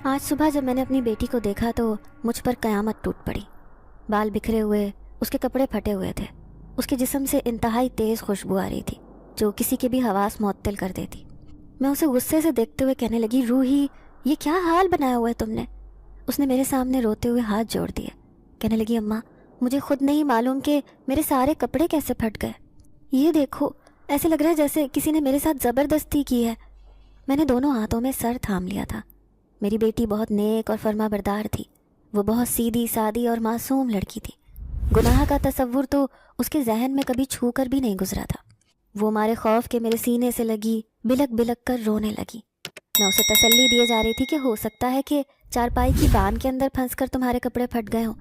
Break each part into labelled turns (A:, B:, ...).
A: آج صبح جب میں نے اپنی بیٹی کو دیکھا تو مجھ پر قیامت ٹوٹ پڑی۔ بال بکھرے ہوئے، اس کے کپڑے پھٹے ہوئے تھے، اس کے جسم سے انتہائی تیز خوشبو آ رہی تھی جو کسی کے بھی حواس معطل کر دیتی۔ میں اسے غصے سے دیکھتے ہوئے کہنے لگی، روحی یہ کیا حال بنایا ہوا ہے تم نے؟ اس نے میرے سامنے روتے ہوئے ہاتھ جوڑ دیے، کہنے لگی، اماں مجھے خود نہیں معلوم کہ میرے سارے کپڑے کیسے پھٹ گئے۔ یہ دیکھو، ایسے لگ رہا ہے جیسے کسی نے میرے ساتھ زبردستی کی ہے۔ میں نے دونوں ہاتھوں میں سر تھام لیا تھا۔ میری بیٹی بہت نیک اور فرما بردار تھی، وہ بہت سیدھی سادی اور معصوم لڑکی تھی۔ گناہ کا تصور تو اس کے ذہن میں کبھی چھو کر بھی نہیں گزرا تھا۔ وہ ہمارے خوف کے میرے سینے سے لگی، بلک بلک کر رونے لگی۔ میں اسے تسلی دیے جا رہی تھی کہ ہو سکتا ہے کہ چارپائی کی بان کے اندر پھنس کر تمہارے کپڑے پھٹ گئے ہوں،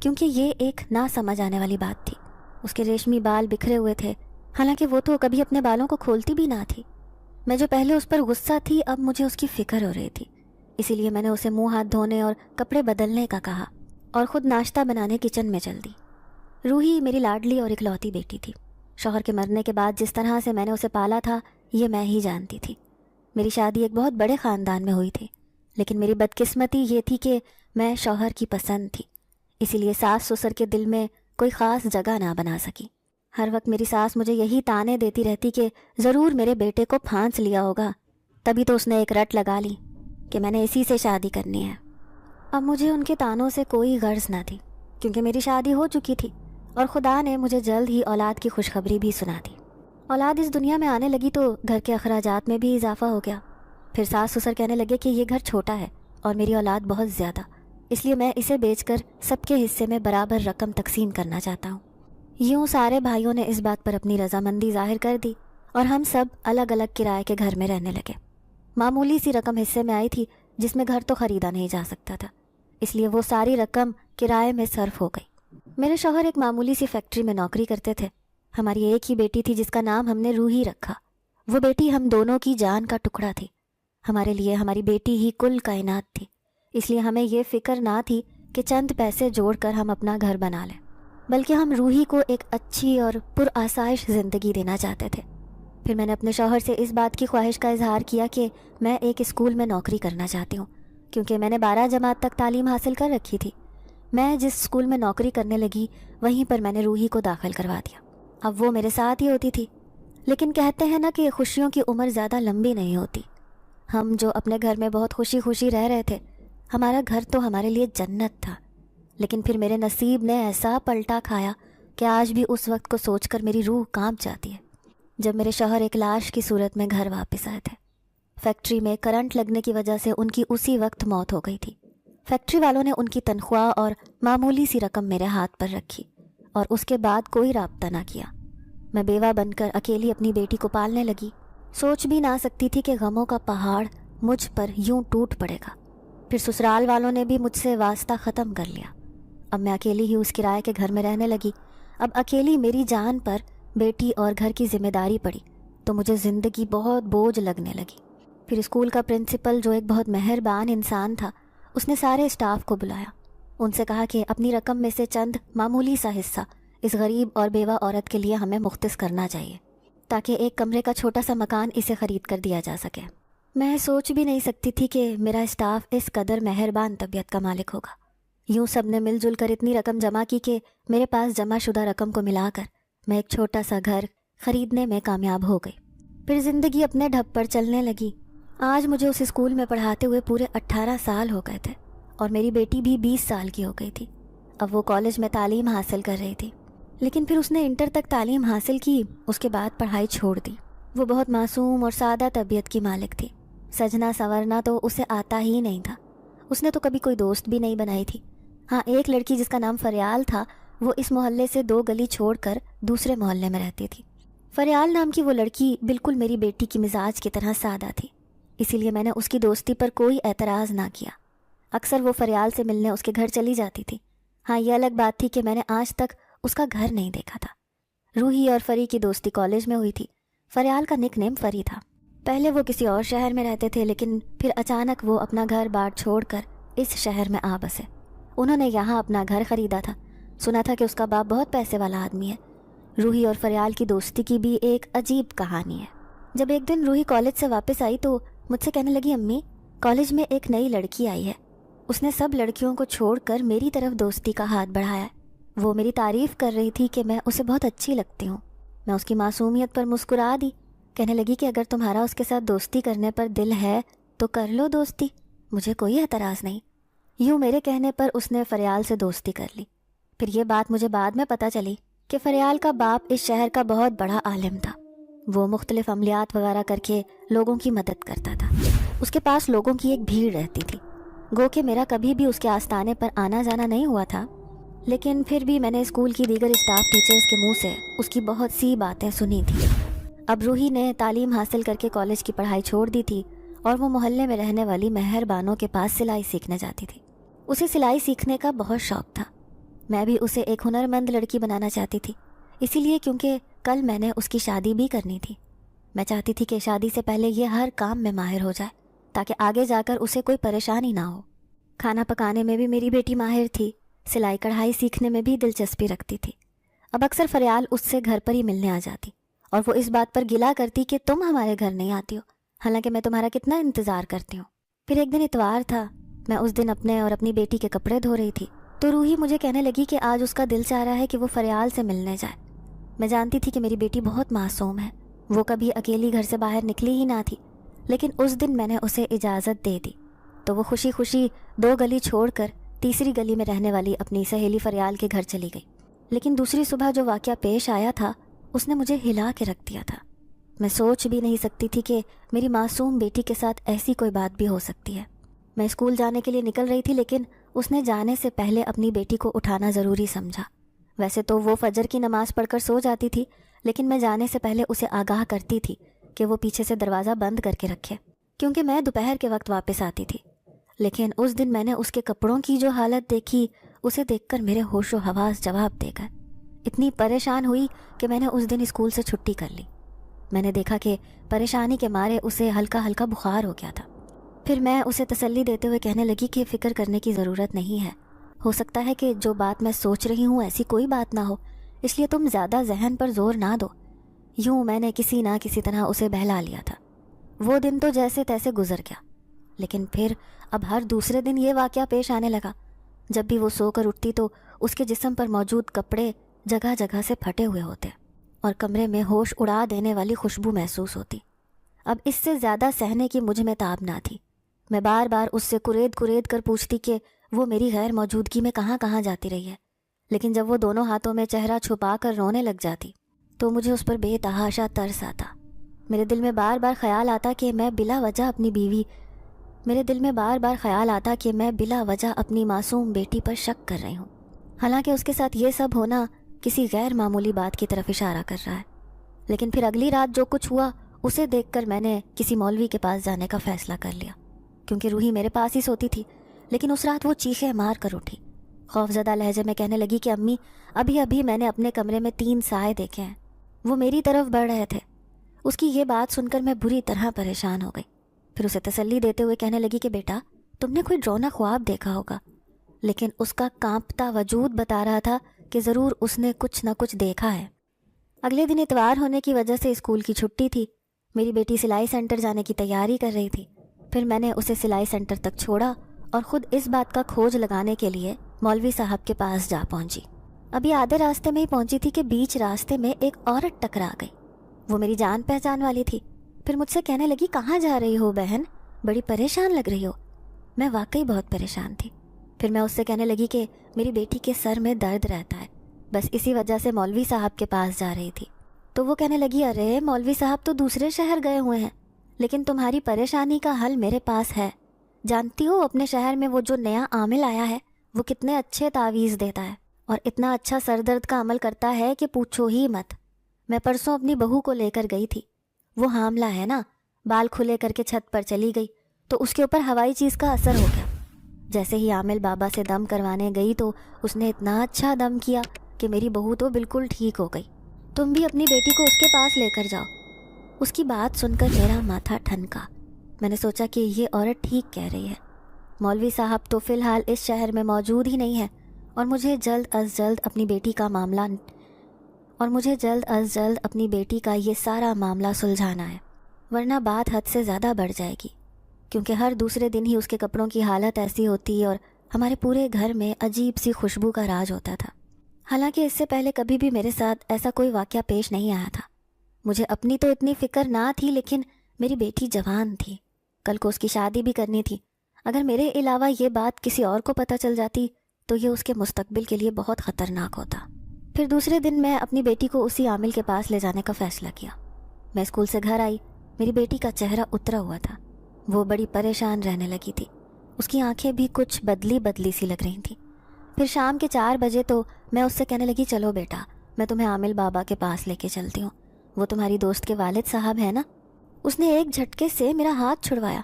A: کیونکہ یہ ایک نہ سمجھ آنے والی بات تھی۔ اس کے ریشمی بال بکھرے ہوئے تھے، حالانکہ وہ تو کبھی اپنے بالوں کو کھولتی بھی نہ تھی۔ میں جو پہلے اس پر غصہ تھی، اب مجھے اس کی فکر ہو رہی تھی، اسی لیے میں نے اسے منہ ہاتھ دھونے اور کپڑے بدلنے کا کہا اور خود ناشتہ بنانے کچن میں چل دی۔ روحی میری لاڈلی اور اکلوتی بیٹی تھی۔ شوہر کے مرنے کے بعد جس طرح سے میں نے اسے پالا تھا، یہ میں ہی جانتی تھی۔ میری شادی ایک بہت بڑے خاندان میں ہوئی تھی، لیکن میری بدقسمتی یہ تھی کہ میں شوہر کی پسند تھی، اسی لیے ساس سسر کے دل میں کوئی خاص جگہ نہ بنا سکی۔ ہر وقت میری ساس مجھے یہی تانے دیتی رہتی کہ ضرور میرے بیٹے کو پھانس لیا ہوگا، تبھی تو اس نے ایک رٹ لگا لی کہ میں نے اسی سے شادی کرنی ہے۔ اب مجھے ان کے تانوں سے کوئی غرض نہ تھی، کیونکہ میری شادی ہو چکی تھی اور خدا نے مجھے جلد ہی اولاد کی خوشخبری بھی سنا دی۔ اولاد اس دنیا میں آنے لگی تو گھر کے اخراجات میں بھی اضافہ ہو گیا۔ پھر ساس سسر کہنے لگے کہ یہ گھر چھوٹا ہے اور میری اولاد بہت زیادہ، اس لیے میں اسے بیچ کر سب کے حصے میں برابر رقم تقسیم کرنا چاہتا ہوں۔ یوں سارے بھائیوں نے اس بات پر اپنی رضامندی ظاہر کر دی اور ہم سب الگ الگ کرائے کے گھر میں رہنے لگے۔ معمولی سی رقم حصے میں آئی تھی جس میں گھر تو خریدا نہیں جا سکتا تھا، اس لیے وہ ساری رقم کرائے میں صرف ہو گئی۔ میرے شوہر ایک معمولی سی فیکٹری میں نوکری کرتے تھے۔ ہماری ایک ہی بیٹی تھی جس کا نام ہم نے روحی رکھا۔ وہ بیٹی ہم دونوں کی جان کا ٹکڑا تھی۔ ہمارے لیے ہماری بیٹی ہی کل کائنات تھی، اس لیے ہمیں یہ فکر نہ تھی کہ چند پیسے جوڑ کر ہم اپنا گھر بنا لیں، بلکہ ہم روحی کو ایک اچھی اور پرآسائش زندگی دینا چاہتے تھے۔ پھر میں نے اپنے شوہر سے اس بات کی خواہش کا اظہار کیا کہ میں ایک اسکول میں نوکری کرنا چاہتی ہوں، کیونکہ میں نے 12 جماعت تک تعلیم حاصل کر رکھی تھی۔ میں جس اسکول میں نوکری کرنے لگی وہیں پر میں نے روحی کو داخل کروا دیا۔ اب وہ میرے ساتھ ہی ہوتی تھی، لیکن کہتے ہیں نا کہ خوشیوں کی عمر زیادہ لمبی نہیں ہوتی۔ ہم جو اپنے گھر میں بہت خوشی خوشی رہ رہے تھے، ہمارا گھر تو ہمارے لیے جنت تھا، لیکن پھر میرے نصیب نے ایسا پلٹا کھایا کہ آج بھی اس وقت کو سوچ کر میری روح کانپ جاتی ہے، جب میرے شوہر ایک لاش کی صورت میں گھر واپس آئے تھے۔ فیکٹری میں کرنٹ لگنے کی وجہ سے ان کی اسی وقت موت ہو گئی تھی۔ فیکٹری والوں نے ان کی تنخواہ اور معمولی سی رقم میرے ہاتھ پر رکھی اور اس کے بعد کوئی رابطہ نہ کیا۔ میں بیوہ بن کر اکیلی اپنی بیٹی کو پالنے لگی۔ سوچ بھی نہ سکتی تھی کہ غموں کا پہاڑ مجھ پر یوں ٹوٹ پڑے گا۔ پھر سسرال والوں نے بھی مجھ سے واسطہ ختم کر لیا۔ اب میں اکیلی ہی اس کرائے کے گھر میں رہنے لگی۔ اب اکیلی میری جان پر بیٹی اور گھر کی ذمہ داری پڑی تو مجھے زندگی بہت بوجھ لگنے لگی۔ پھر اسکول کا پرنسپل، جو ایک بہت مہربان انسان تھا، اس نے سارے اسٹاف کو بلایا۔ ان سے کہا کہ اپنی رقم میں سے چند معمولی سا حصہ اس غریب اور بیوہ عورت کے لیے ہمیں مختص کرنا چاہیے، تاکہ ایک کمرے کا چھوٹا سا مکان اسے خرید کر دیا جا سکے۔ میں سوچ بھی نہیں سکتی تھی کہ میرا اسٹاف اس قدر مہربان طبیعت کا مالک ہوگا۔ یوں سب نے مل جل کر اتنی رقم جمع کی کہ میرے پاس جمع شدہ رقم کو ملا کر میں ایک چھوٹا سا گھر خریدنے میں کامیاب ہو گئی۔ پھر زندگی اپنے ڈھب پر چلنے لگی۔ آج مجھے اس اسکول میں پڑھاتے ہوئے پورے 18 سال ہو گئے تھے اور میری بیٹی بھی 20 سال کی ہو گئی تھی۔ اب وہ کالج میں تعلیم حاصل کر رہی تھی، لیکن پھر اس نے انٹر تک تعلیم حاصل کی، اس کے بعد پڑھائی چھوڑ دی۔ وہ بہت معصوم اور سادہ طبیعت کی مالک تھی۔ سجنا سنورنا تو اسے آتا ہی نہیں تھا۔ اس نے تو کبھی کوئی دوست بھی نہیں بنائی تھی۔ ہاں، ایک لڑکی جس کا نام فریال تھا، وہ اس محلے سے 2 گلی چھوڑ کر دوسرے محلے میں رہتی تھی۔ فریال نام کی وہ لڑکی بالکل میری بیٹی کی مزاج کی طرح سادہ تھی، اسی لیے میں نے اس کی دوستی پر کوئی اعتراض نہ کیا۔ اکثر وہ فریال سے ملنے اس کے گھر چلی جاتی تھی۔ ہاں، یہ الگ بات تھی کہ میں نے آج تک اس کا گھر نہیں دیکھا تھا۔ روحی اور فری کی دوستی کالج میں ہوئی تھی۔ فریال کا نک نیم فری تھا۔ پہلے وہ کسی اور شہر میں رہتے تھے، لیکن پھر اچانک وہ اپنا گھر بار چھوڑ کر اس شہر میں آ بسے۔ انہوں نے یہاں اپنا گھر خریدا تھا۔ سنا تھا کہ اس کا باپ بہت پیسے والا آدمی ہے۔ روحی اور فریال کی دوستی کی بھی ایک عجیب کہانی ہے۔ جب ایک دن روحی کالج سے واپس آئی تو مجھ سے کہنے لگی، امی کالج میں ایک نئی لڑکی آئی ہے، اس نے سب لڑکیوں کو چھوڑ کر میری طرف دوستی کا ہاتھ بڑھایا ہے۔ وہ میری تعریف کر رہی تھی کہ میں اسے بہت اچھی لگتی ہوں۔ میں اس کی معصومیت پر مسکرا دی، کہنے لگی کہ اگر تمہارا اس کے ساتھ دوستی کرنے پر دل ہے تو کر لو دوستی، مجھے کوئی اعتراض نہیں۔ یوں میرے کہنے پر اس نے فریال سے دوستی کر لی۔ پھر یہ بات مجھے بعد میں پتہ چلی کہ فریال کا باپ اس شہر کا بہت بڑا عالم تھا۔ وہ مختلف عملیات وغیرہ کر کے لوگوں کی مدد کرتا تھا۔ اس کے پاس لوگوں کی ایک بھیڑ رہتی تھی۔ گو کہ میرا کبھی بھی اس کے آستانے پر آنا جانا نہیں ہوا تھا، لیکن پھر بھی میں نے اسکول کی دیگر اسٹاف ٹیچرز کے منہ سے اس کی بہت سی باتیں سنی تھیں۔ اب روحی نے تعلیم حاصل کر کے کالج کی پڑھائی چھوڑ دی تھی اور وہ محلے میں رہنے والی مہر بانوں کے پاس سلائی سیکھنے جاتی تھی۔ اسے سلائی سیکھنے کا بہت شوق تھا۔ میں بھی اسے ایک ہنرمند لڑکی بنانا چاہتی تھی، اسی لیے کیونکہ کل میں نے اس کی شادی بھی کرنی تھی۔ میں چاہتی تھی کہ شادی سے پہلے یہ ہر کام میں ماہر ہو جائے تاکہ آگے جا کر اسے کوئی پریشانی نہ ہو۔ کھانا پکانے میں بھی میری بیٹی ماہر تھی، سلائی کڑھائی سیکھنے میں بھی دلچسپی رکھتی تھی۔ اب اکثر فریال اس سے گھر پر ہی ملنے آ جاتی اور وہ اس بات پر گلا کرتی کہ تم ہمارے گھر نہیں آتی ہو، حالانکہ میں تمہارا کتنا انتظار کرتی ہوں۔ پھر ایک دن اتوار تھا، میں اس دن اپنے اور اپنی بیٹی کے کپڑے دھو رہی تھی تو روحی مجھے کہنے لگی کہ آج اس کا دل چاہ رہا ہے کہ وہ فریال سے ملنے جائے۔ میں جانتی تھی کہ میری بیٹی بہت معصوم ہے، وہ کبھی اکیلی گھر سے باہر نکلی ہی نہ تھی، لیکن اس دن میں نے اسے اجازت دے دی تو وہ خوشی خوشی 2 گلی چھوڑ کر تیسری گلی میں رہنے والی اپنی سہیلی فریال کے گھر چلی گئی۔ لیکن دوسری صبح جو واقعہ پیش آیا تھا اس نے مجھے ہلا کے رکھ دیا تھا۔ میں سوچ بھی نہیں سکتی تھی کہ میری معصوم بیٹی کے ساتھ ایسی کوئی بات بھی ہو سکتی ہے۔ میں اسکول جانے کے لیے نکل رہی تھی، لیکن اس نے جانے سے پہلے اپنی بیٹی کو اٹھانا ضروری سمجھا۔ ویسے تو وہ فجر کی نماز پڑھ کر سو جاتی تھی، لیکن میں جانے سے پہلے اسے آگاہ کرتی تھی کہ وہ پیچھے سے دروازہ بند کر کے رکھے، کیونکہ میں دوپہر کے وقت واپس آتی تھی۔ لیکن اس دن میں نے اس کے کپڑوں کی جو حالت دیکھی، اسے دیکھ کر میرے ہوش و حواس جواب دے گئے۔ اتنی پریشان ہوئی کہ میں نے اس دن اسکول سے چھٹی کر لی۔ میں نے دیکھا کہ پریشانی کے مارے اسے ہلکا ہلکا بخار ہو گیا تھا۔ پھر میں اسے تسلی دیتے ہوئے کہنے لگی کہ فکر کرنے کی ضرورت نہیں ہے، ہو سکتا ہے کہ جو بات میں سوچ رہی ہوں ایسی کوئی بات نہ ہو، اس لیے تم زیادہ ذہن پر زور نہ دو۔ یوں میں نے کسی نہ کسی طرح اسے بہلا لیا تھا۔ وہ دن تو جیسے تیسے گزر گیا، لیکن پھر اب ہر دوسرے دن یہ واقعہ پیش آنے لگا۔ جب بھی وہ سو کر اٹھتی تو اس کے جسم پر موجود کپڑے جگہ جگہ سے پھٹے ہوئے ہوتے اور کمرے میں ہوش اڑا دینے والی خوشبو محسوس ہوتی۔ اب اس سے زیادہ سہنے کی مجھ میں تاب نہ تھی۔ میں بار بار اس سے کرید کرید کر پوچھتی کہ وہ میری غیر موجودگی میں کہاں کہاں جاتی رہی ہے، لیکن جب وہ دونوں ہاتھوں میں چہرہ چھپا کر رونے لگ جاتی تو مجھے اس پر بے تحاشا ترس آتا۔ میرے دل میں بار بار خیال آتا کہ میں بلا وجہ اپنی معصوم بیٹی پر شک کر رہی ہوں، حالانکہ اس کے ساتھ یہ سب ہونا کسی غیر معمولی بات کی طرف اشارہ کر رہا ہے۔ لیکن پھر اگلی رات جو کچھ ہوا اسے دیکھ کر میں نے کسی مولوی کے پاس جانے کا فیصلہ کر لیا، کیونکہ روحی میرے پاس ہی سوتی تھی۔ لیکن اس رات وہ چیخیں مار کر اٹھی، خوفزدہ لہجے میں کہنے لگی کہ امی، ابھی میں نے اپنے کمرے میں 3 سائے دیکھے ہیں، وہ میری طرف بڑھ رہے تھے۔ اس کی یہ بات سن کر میں بری طرح پریشان ہو گئی۔ پھر اسے تسلی دیتے ہوئے کہنے لگی کہ بیٹا، تم نے کوئی ڈراؤنا خواب دیکھا ہوگا، لیکن اس کا کانپتا وجود بتا رہا تھا کہ ضرور اس نے کچھ نہ کچھ دیکھا ہے۔ اگلے دن اتوار ہونے کی وجہ سے اسکول کی چھٹی تھی۔ میری بیٹی سلائی سینٹر جانے کی تیاری کر رہی تھی۔ پھر میں نے اسے سلائی سینٹر تک چھوڑا اور خود اس بات کا کھوج لگانے کے لیے مولوی صاحب کے پاس جا پہنچی۔ ابھی آدھے راستے میں ہی پہنچی تھی کہ بیچ راستے میں ایک عورت ٹکرا گئی۔ وہ میری جان پہچان والی تھی۔ پھر مجھ سے کہنے لگی، کہاں جا رہی ہو بہن، بڑی پریشان لگ رہی ہو۔ میں واقعی بہت پریشان تھی۔ پھر میں اس سے کہنے لگی کہ میری بیٹی کے سر میں درد رہتا ہے، بس اسی وجہ سے مولوی صاحب کے پاس جا رہی تھی۔ تو وہ کہنے لگی، ارے مولوی صاحب تو دوسرے شہر گئے ہوئے ہیں، لیکن تمہاری پریشانی کا حل میرے پاس ہے۔ جانتی ہو اپنے شہر میں وہ جو نیا عامل آیا ہے وہ کتنے اچھے تعویذ دیتا ہے اور اتنا اچھا سر درد کا عمل کرتا ہے کہ پوچھو ہی مت۔ میں پرسوں اپنی بہو کو لے کر گئی تھی، وہ حاملہ ہے نا، بال کھلے کر کے چھت پر چلی گئی تو اس کے اوپر ہوائی چیز کا اثر ہو گیا۔ جیسے ہی عامل بابا سے دم کروانے گئی تو اس نے اتنا اچھا دم کیا کہ میری بہو تو بالکل ٹھیک ہو گئی۔ تم بھی اپنی بیٹی کو اس کے پاس لے کر جاؤ۔ اس کی بات سن کر میرا ماتھا ٹھنکا۔ میں نے سوچا کہ یہ عورت ٹھیک کہہ رہی ہے۔ مولوی صاحب تو فی الحال اس شہر میں موجود ہی نہیں ہے اور مجھے جلد از جلد اپنی بیٹی کا یہ سارا معاملہ سلجھانا ہے، ورنہ بات حد سے زیادہ بڑھ جائے گی، کیونکہ ہر دوسرے دن ہی اس کے کپڑوں کی حالت ایسی ہوتی اور ہمارے پورے گھر میں عجیب سی خوشبو کا راج ہوتا تھا۔ حالانکہ اس سے پہلے کبھی بھی میرے ساتھ ایسا کوئی واقعہ پیش نہیں آیا تھا۔ مجھے اپنی تو اتنی فکر نہ تھی، لیکن میری بیٹی جوان تھی، کل کو اس کی شادی بھی کرنی تھی۔ اگر میرے علاوہ یہ بات کسی اور کو پتہ چل جاتی تو یہ اس کے مستقبل کے لیے بہت خطرناک ہوتا۔ پھر دوسرے دن میں اپنی بیٹی کو اسی عامل کے پاس لے جانے کا فیصلہ کیا۔ میں اسکول سے گھر آئی، میری بیٹی کا چہرہ اترا ہوا تھا، وہ بڑی پریشان رہنے لگی تھی، اس کی آنکھیں بھی کچھ بدلی بدلی سی لگ رہی تھیں۔ پھر شام کے 4 بجے تو میں اس سے کہنے لگی چلو بیٹا، میں تمہیں عامل بابا کے پاس لے کے چلتی ہوں، وہ تمہاری دوست کے والد صاحب ہیں نا۔ اس نے ایک جھٹکے سے میرا ہاتھ چھڑوایا،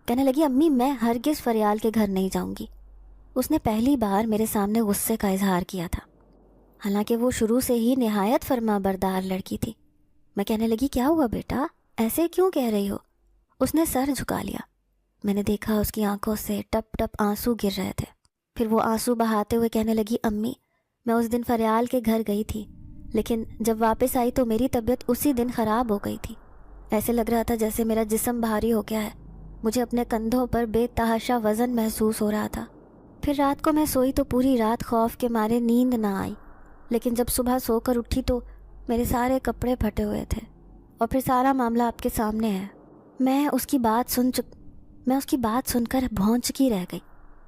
A: کہنے لگی امی میں ہرگز فریال کے گھر نہیں جاؤں گی۔ اس نے پہلی بار میرے سامنے غصے کا اظہار کیا تھا، حالانکہ وہ شروع سے ہی نہایت فرما بردار لڑکی تھی۔ میں کہنے لگی کیا ہوا بیٹا، ایسے کیوں کہہ رہی ہو؟ اس نے سر جھکا لیا۔ میں نے دیکھا اس کی آنکھوں سے ٹپ ٹپ آنسو گر رہے تھے۔ پھر وہ آنسو بہاتے ہوئے کہنے لگی امی میں اس دن فریال کے گھر گئی تھی، لیکن جب واپس آئی تو میری طبیعت اسی دن خراب ہو گئی تھی۔ ایسے لگ رہا تھا جیسے میرا جسم بھاری ہو گیا ہے، مجھے اپنے کندھوں پر بے تحاشا وزن محسوس ہو رہا تھا۔ پھر رات کو میں سوئی تو پوری رات خوف کے مارے نیند نہ آئی، لیکن جب صبح سو کر اٹھی تو میرے سارے کپڑے پھٹے ہوئے تھے، اور پھر سارا معاملہ آپ کے سامنے ہے۔ میں اس کی بات سن کر بھونچکی رہ گئی،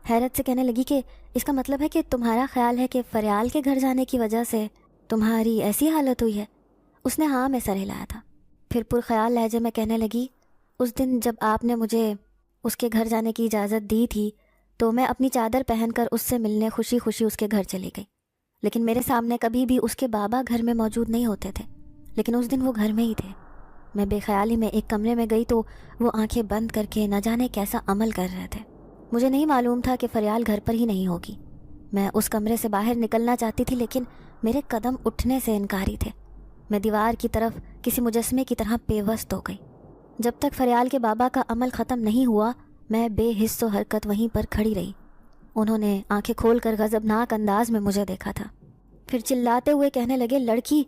A: حیرت سے کہنے لگی کہ اس کا مطلب ہے کہ تمہارا خیال ہے کہ فریال کے گھر جانے کی وجہ سے تمہاری ایسی حالت ہوئی ہے؟ اس نے ہاں میں سر ہلایا تھا۔ پھر پرخیال لہجے میں کہنے لگی اس دن جب آپ نے مجھے اس کے گھر جانے کی اجازت دی تھی تو میں اپنی چادر پہن کر اس سے ملنے خوشی خوشی اس کے گھر چلی گئی، لیکن میرے سامنے کبھی بھی اس کے بابا گھر میں موجود نہیں ہوتے تھے، لیکن اس دن وہ گھر میں ہی تھے۔ میں بے خیالی میں ایک کمرے میں گئی تو وہ آنکھیں بند کر کے نہ جانے کیسا عمل کر رہے تھے۔ مجھے نہیں معلوم تھا کہ فریال گھر پر ہی نہیں ہوگی۔ میں اس کمرے سے باہر نکلنا چاہتی تھی، لیکن میرے قدم اٹھنے سے انکاری تھے۔ میں دیوار کی طرف کسی مجسمے کی طرح پیوست ہو گئی۔ جب تک فریال کے بابا کا عمل ختم نہیں ہوا میں بے حس و حرکت وہیں پر کھڑی رہی۔ انہوں نے آنکھیں کھول کر غضبناک انداز میں مجھے دیکھا تھا، پھر چلاتے ہوئے کہنے لگے لڑکی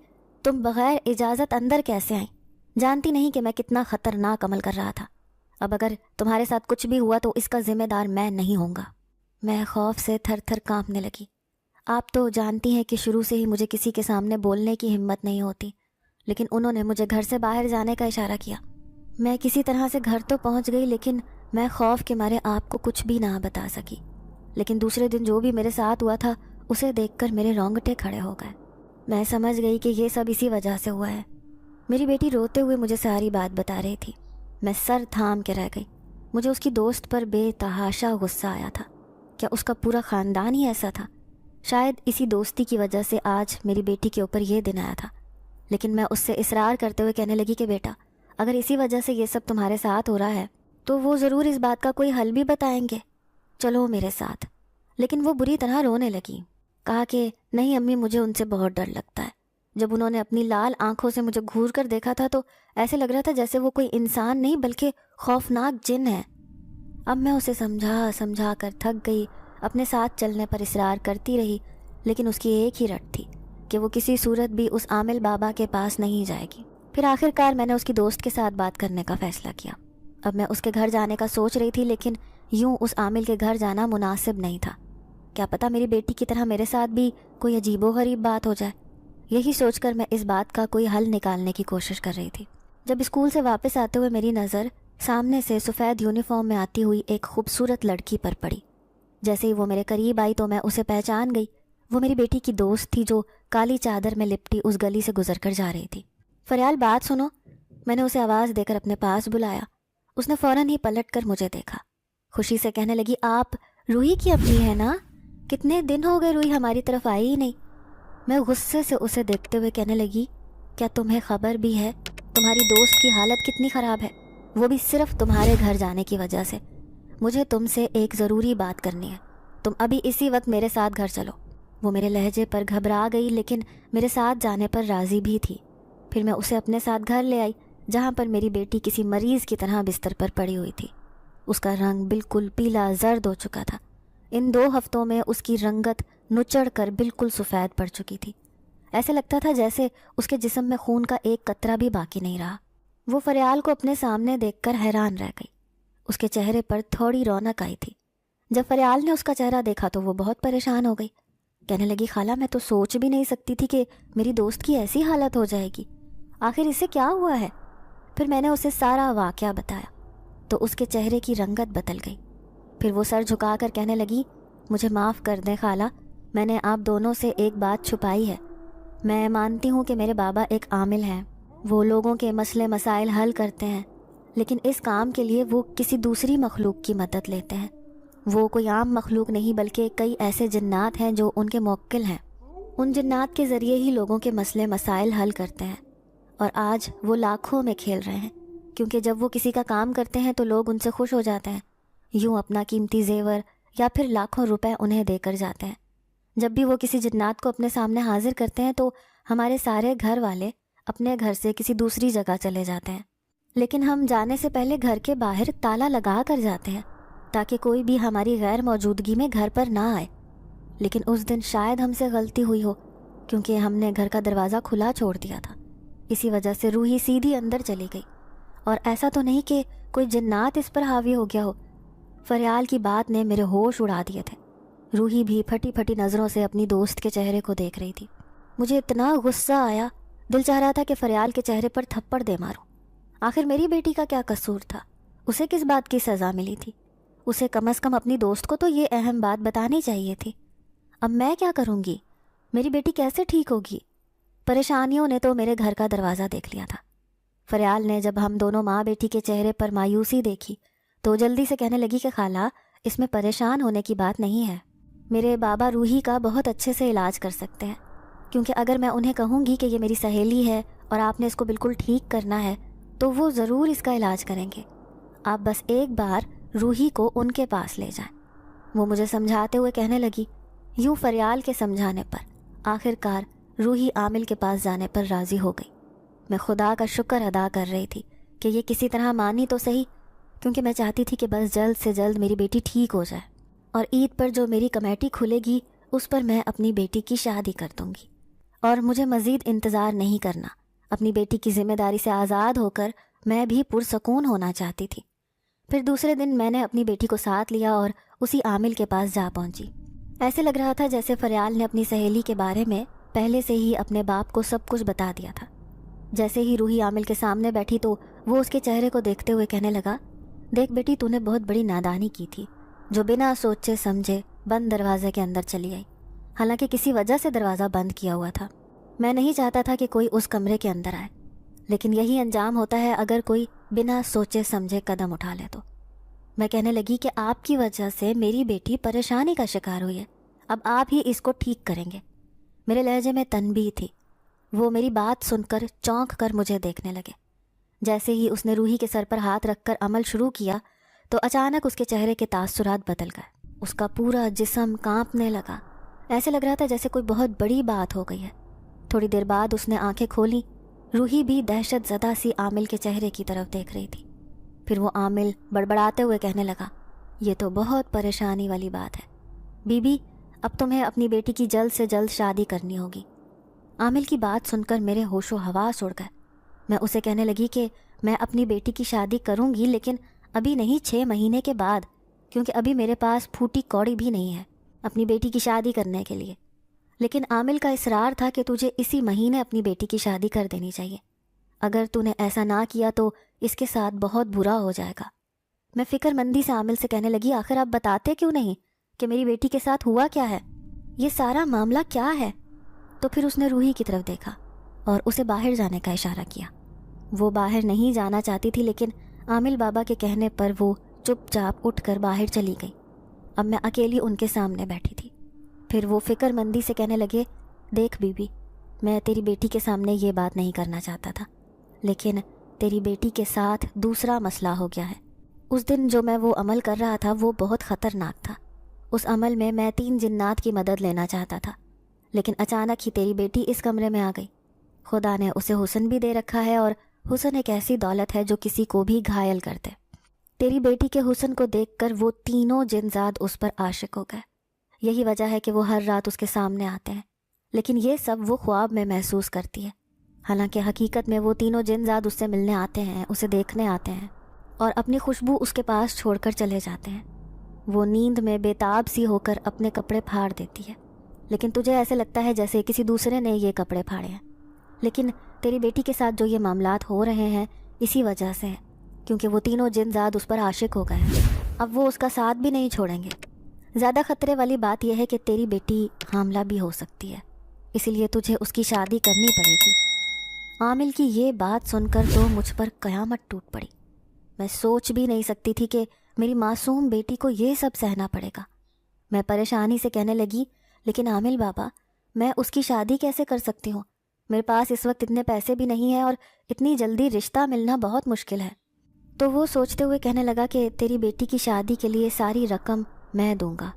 A: تم بغیر اجازت اندر کیسے آئیں؟ جانتی نہیں کہ میں کتنا خطرناک عمل کر رہا تھا؟ اب اگر تمہارے ساتھ کچھ بھی ہوا تو اس کا ذمہ دار میں نہیں ہوں گا۔ میں خوف سے تھر تھر کانپنے لگی۔ آپ تو جانتی ہیں کہ شروع سے ہی مجھے کسی کے سامنے بولنے کی ہمت نہیں ہوتی، لیکن انہوں نے مجھے گھر سے باہر جانے کا اشارہ کیا۔ میں کسی طرح سے گھر تو پہنچ گئی، لیکن میں خوف کے مارے آپ کو کچھ بھی نہ بتا سکی۔ لیکن دوسرے دن جو بھی میرے ساتھ ہوا تھا اسے دیکھ کر میرے رونگٹے کھڑے ہو گئے۔ میں سمجھ گئی کہ یہ سب اسی وجہ سے ہوا ہے۔ میری بیٹی روتے ہوئے مجھے ساری بات بتا رہی تھی۔ میں سر تھام کے رہ گئی۔ مجھے اس کی دوست پر بے تحاشا غصہ آیا تھا۔ کیا اس کا پورا خاندان ہی ایسا تھا؟ شاید اسی دوستی کی وجہ سے آج میری بیٹی کے اوپر یہ دن آیا تھا۔ لیکن میں اس سے اصرار کرتے ہوئے کہنے لگی کہ بیٹا اگر اسی وجہ سے یہ سب تمہارے ساتھ ہو رہا ہے تو وہ ضرور اس بات کا کوئی حل بھی بتائیں گے، چلو میرے ساتھ۔ لیکن وہ بری طرح رونے لگی، کہا کہ نہیں امی مجھے ان سے بہت ڈر لگتا ہے۔ جب انہوں نے اپنی لال آنکھوں سے مجھے گھور کر دیکھا تھا تو ایسے لگ رہا تھا جیسے وہ کوئی انسان نہیں بلکہ خوفناک جن ہے۔ اب میں اسے سمجھا کر تھک گئی، اپنے ساتھ چلنے پر اصرار کرتی رہی، لیکن اس کی ایک ہی رٹ تھی کہ وہ کسی صورت بھی اس عامل بابا کے پاس نہیں جائے گی۔ پھر آخر کار میں نے اس کی دوست کے ساتھ بات کرنے کا فیصلہ کیا۔ اب میں اس کے گھر جانے کا سوچ رہی تھی، لیکن یوں اس عامل کے گھر جانا مناسب نہیں تھا۔ کیا پتہ میری بیٹی کی طرح میرے ساتھ بھی کوئی عجیب و غریب بات ہو جائے۔ یہی سوچ کر میں اس بات کا کوئی حل نکالنے کی کوشش کر رہی تھی۔ جب اسکول سے واپس آتے ہوئے میری نظر سامنے سے سفید یونیفارم میں آتی ہوئی ایک خوبصورت لڑکی پر پڑی۔ جیسے ہی وہ میرے قریب آئی تو میں اسے پہچان گئی۔ وہ میری بیٹی کی دوست تھی جو کالی چادر میں لپٹی اس گلی سے گزر کر جا رہی تھی۔ فریال بات سنو، میں نے اسے آواز دے کر اپنے پاس بلایا۔ اس نے فوراً ہی پلٹ کر مجھے دیکھا، خوشی سے کہنے لگی آپ روحی کی اپنی ہے نا؟ کتنے دن ہو گئے روحی ہماری طرف آئی ہی نہیں۔ میں غصے سے اسے دیکھتے ہوئے کہنے لگی کیا تمہیں خبر بھی ہے تمہاری دوست کی حالت کتنی خراب ہے؟ وہ بھی صرف تمہارے گھر جانے کی وجہ سے۔ مجھے تم سے ایک ضروری بات کرنی ہے، تم ابھی اسی وقت میرے ساتھ گھر چلو۔ وہ میرے لہجے پر گھبرا گئی لیکن میرے ساتھ جانے پر راضی بھی تھی۔ پھر میں اسے اپنے ساتھ گھر لے آئی جہاں پر میری بیٹی کسی مریض کی طرح بستر پر پڑی ہوئی تھی۔ اس کا رنگ بالکل پیلا زرد ہو چکا تھا۔ ان 2 ہفتوں میں اس کی رنگت نچڑ کر بالکل سفید پڑ چکی تھی۔ ایسے لگتا تھا جیسے اس کے جسم میں خون کا ایک قطرہ بھی باقی نہیں رہا۔ وہ فریال کو اپنے سامنے دیکھ کر حیران رہ گئی۔ اس کے چہرے پر تھوڑی رونق آئی تھی۔ جب فریال نے اس کا چہرہ دیکھا تو وہ بہت پریشان ہو گئی۔ کہنے لگی خالہ میں تو سوچ بھی نہیں سکتی تھی کہ میری دوست کی ایسی حالت ہو جائے گی، آخر اسے کیا ہوا ہے؟ پھر میں نے اسے سارا واقعہ بتایا تو اس کے چہرے کی رنگت بدل گئی۔ پھر وہ سر جھکا کر کہنے لگی مجھے معاف کر دیں خالہ، میں نے آپ دونوں سے ایک بات چھپائی ہے۔ میں مانتی ہوں کہ میرے بابا ایک عامل ہیں، وہ لوگوں کے مسئلے مسائل حل کرتے ہیں، لیکن اس کام کے لیے وہ کسی دوسری مخلوق کی مدد لیتے ہیں۔ وہ کوئی عام مخلوق نہیں بلکہ کئی ایسے جنات ہیں جو ان کے موکل ہیں۔ ان جنات کے ذریعے ہی لوگوں کے مسئلے مسائل حل کرتے ہیں، اور آج وہ لاکھوں میں کھیل رہے ہیں، کیونکہ جب وہ کسی کا کام کرتے ہیں تو لوگ ان سے خوش ہو جاتے ہیں، یوں اپنا قیمتی زیور یا پھر لاکھوں روپے انہیں دے کر جاتے ہیں۔ جب بھی وہ کسی جنات کو اپنے سامنے حاضر کرتے ہیں تو ہمارے سارے گھر والے اپنے گھر سے کسی دوسری جگہ چلے جاتے ہیں، لیکن ہم جانے سے پہلے گھر کے باہر تالا لگا کر جاتے ہیں تاکہ کوئی بھی ہماری غیر موجودگی میں گھر پر نہ آئے۔ لیکن اس دن شاید ہم سے غلطی ہوئی ہو، کیونکہ ہم نے گھر کا دروازہ کھلا چھوڑ دیا تھا، اسی وجہ سے روحی سیدھی اندر چلی گئی۔ اور ایسا تو نہیں کہ کوئی جنات اس پر حاوی ہو گیا ہو۔ فریال کی بات نے میرے ہوش اڑا دیے تھے۔ روحی بھی پھٹی پھٹی نظروں سے اپنی دوست کے چہرے کو دیکھ رہی تھی۔ مجھے اتنا غصہ آیا، دل چاہ رہا تھا کہ فریال کے چہرے پر تھپڑ دے ماروں۔ آخر میری بیٹی کا کیا قصور تھا؟ اسے کس بات کی سزا ملی تھی؟ اسے کم از کم اپنی دوست کو تو یہ اہم بات بتانی چاہیے تھی۔ اب میں کیا کروں گی؟ میری بیٹی کیسے ٹھیک ہوگی؟ پریشانیوں نے تو میرے گھر کا دروازہ دیکھ لیا تھا۔ فریال نے جب ہم دونوں ماں بیٹی کے چہرے پر مایوسی دیکھی تو جلدی سے کہنے لگی کہ خالہ اس میں پریشان ہونے کی بات نہیں ہے، میرے بابا روحی کا بہت اچھے سے علاج کر سکتے ہیں، کیونکہ اگر میں انہیں کہوں گی کہ یہ میری سہیلی ہے اور آپ نے اس کو بالکل ٹھیک کرنا ہے تو وہ ضرور اس کا علاج کریں گے۔ آپ بس ایک بار روحی کو ان کے پاس لے جائیں۔ وہ مجھے سمجھاتے ہوئے کہنے لگی۔ یوں فریال کے سمجھانے پر آخر کار روحی عامل کے پاس جانے پر راضی ہو گئی۔ میں خدا کا شکر ادا کر رہی تھی کہ یہ کسی طرح مانی تو صحیح، کیونکہ میں چاہتی تھی کہ بس جلد سے جلد میری بیٹی ٹھیک ہو جائے، اور عید پر جو میری کمیٹی کھلے گی اس پر میں اپنی بیٹی کی شادی کر دوں گی، اور مجھے مزید انتظار نہیں کرنا۔ اپنی بیٹی کی ذمہ داری سے آزاد ہو کر میں بھی پرسکون ہونا چاہتی تھی۔ پھر دوسرے دن میں نے اپنی بیٹی کو ساتھ لیا اور اسی عامل کے پاس جا پہنچی۔ ایسے لگ رہا تھا جیسے فریال نے اپنی سہیلی کے بارے میں پہلے سے ہی اپنے باپ کو سب کچھ بتا دیا تھا۔ جیسے ہی روحی عامل کے سامنے بیٹھی تو وہ اس کے چہرے کو دیکھتے ہوئے کہنے لگا، دیکھ بیٹی تو نے بہت بڑی نادانی کی تھی جو بنا سوچے سمجھے بند دروازے کے اندر چلی آئی، حالانکہ کسی وجہ سے دروازہ بند کیا ہوا تھا۔ میں نہیں چاہتا تھا کہ کوئی اس کمرے کے اندر آئے، لیکن یہی انجام ہوتا ہے اگر کوئی بنا سوچے سمجھے قدم اٹھا لے تو۔ میں کہنے لگی کہ آپ کی وجہ سے میری بیٹی پریشانی کا شکار ہوئی ہے، اب آپ ہی اس کو ٹھیک کریں گے۔ میرے لہجے میں تنبیہ تھی۔ وہ میری بات سن کر چونک کر مجھے دیکھنے لگے۔ جیسے ہی اس نے روحی کے سر پر ہاتھ رکھ کر عمل شروع کیا تو اچانک اس کے چہرے کے تاثرات بدل گئے، اس کا پورا جسم کانپنے لگا، ایسے لگ رہا تھا جیسے کوئی بہت بڑی بات ہو گئی ہے۔ تھوڑی دیر بعد اس نے آنکھیں کھولی۔ روحی بھی دہشت زدہ سی عامل کے چہرے کی طرف دیکھ رہی تھی۔ پھر وہ عامل بڑبڑاتے ہوئے کہنے لگا، یہ تو بہت پریشانی والی بات ہے بی بی، اب تمہیں اپنی بیٹی کی جلد سے جلد شادی کرنی ہوگی۔ عامل کی بات سن کر میرے ہوش و حواس اڑ گئے۔ میں اسے کہنے لگی کہ میں اپنی بیٹی کی شادی کروں گی، لیکن ابھی نہیں، 6 مہینے کے بعد، کیونکہ ابھی میرے پاس پھوٹی کوڑی بھی نہیں ہے اپنی بیٹی کی شادی کرنے کے لیے۔ لیکن عامل کا اصرار تھا کہ تجھے اسی مہینے اپنی بیٹی کی شادی کر دینی چاہیے، اگر تو نے ایسا نہ کیا تو اس کے ساتھ بہت برا ہو جائے گا۔ میں فکر مندی سے عامل سے کہنے لگی، آخر آپ بتاتے کیوں نہیں کہ میری بیٹی کے ساتھ ہوا کیا ہے، یہ سارا معاملہ کیا ہے؟ تو پھر اس نے روحی کی طرف دیکھا اور اسے باہر جانے کا اشارہ کیا۔ وہ باہر نہیں جانا چاہتی تھی، لیکن عامل بابا کے کہنے پر وہ چپ چاپ اٹھ کر باہر چلی گئی۔ اب میں اکیلی ان کے سامنے بیٹھی تھی۔ پھر وہ فکر مندی سے کہنے لگے، دیکھ بی بی، میں تیری بیٹی کے سامنے یہ بات نہیں کرنا چاہتا تھا، لیکن تیری بیٹی کے ساتھ دوسرا مسئلہ ہو گیا ہے۔ اس دن جو میں وہ عمل کر رہا تھا وہ بہت خطرناک تھا۔ اس عمل میں 3 جنات کی مدد لینا چاہتا تھا، لیکن اچانک ہی تیری بیٹی اس کمرے میں آ گئی۔ خدا نے اسے حسن بھی دے رکھا ہے، اور حسن ایک ایسی دولت ہے جو کسی کو بھی گھائل کر دے۔ تیری بیٹی کے حسن کو دیکھ کر وہ تینوں جنزاد اس پر عاشق ہو گئے۔ یہی وجہ ہے کہ وہ ہر رات اس کے سامنے آتے ہیں، لیکن یہ سب وہ خواب میں محسوس کرتی ہے، حالانکہ حقیقت میں وہ تینوں جنزاد اس سے ملنے آتے ہیں، اسے دیکھنے آتے ہیں۔ اور اپنی خوشبو اس کے پاس چھوڑ کر چلے جاتے ہیں۔ وہ نیند میں بے تاب سی ہو کر اپنے کپڑے پھاڑ دیتی ہے، لیکن تجھے ایسے لگتا ہے جیسے کسی دوسرے نے یہ کپڑے پھاڑے ہیں۔ لیکن تیری بیٹی کے ساتھ جو یہ معاملات ہو رہے ہیں اسی وجہ سے ہیں، کیونکہ وہ تینوں جن زاد اس پر عاشق ہو گئے ہیں۔ اب وہ اس کا ساتھ بھی نہیں چھوڑیں گے۔ زیادہ خطرے والی بات یہ ہے کہ تیری بیٹی حاملہ بھی ہو سکتی ہے، اسی لیے تجھے اس کی شادی کرنی پڑے گی۔ عامل کی یہ بات سن کر تو مجھ پر قیامت ٹوٹ پڑی۔ میں سوچ بھی نہیں سکتی تھی کہ میری معصوم بیٹی کو یہ سب سہنا پڑے گا۔ میں پریشانی سے کہنے لگی، لیکن عامل بابا، میں اس کی شادی کیسے کر سکتی ہوں؟ میرے پاس اس وقت اتنے پیسے بھی نہیں ہیں اور اتنی جلدی رشتہ ملنا بہت مشکل ہے۔ تو وہ سوچتے ہوئے کہنے لگا کہ تیری بیٹی کی شادی کے لیے ساری رقم میں دوں گا،